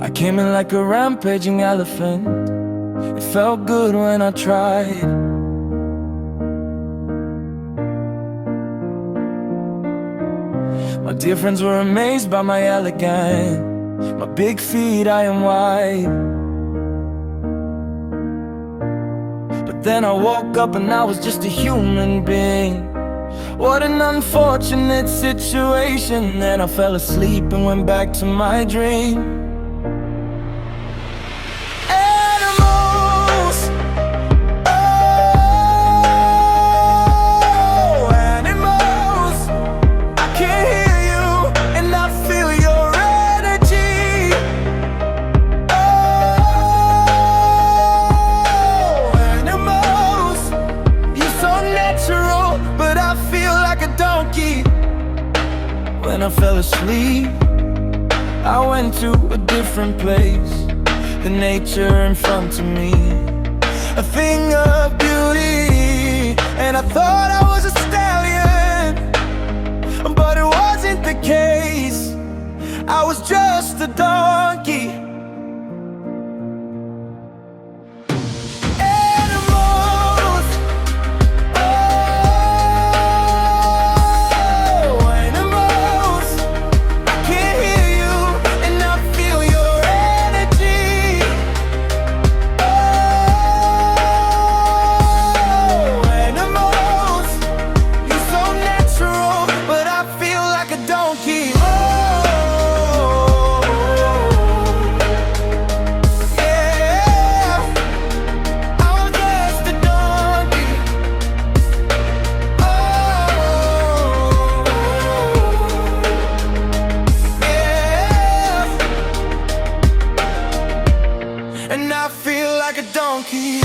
I came in like a rampaging elephant. It felt good when I tried. My dear friends were amazed by my elegance, my big feet, I am wide. But then I woke up and I was just a human being. What an unfortunate situation. Then I fell asleep and went back to my dream. When I fell asleep, I went to a different place. The nature in front of me, a thing of beauty. And I thought I was a stallion, but it wasn't the case. I was just a donkey. And I feel like a donkey.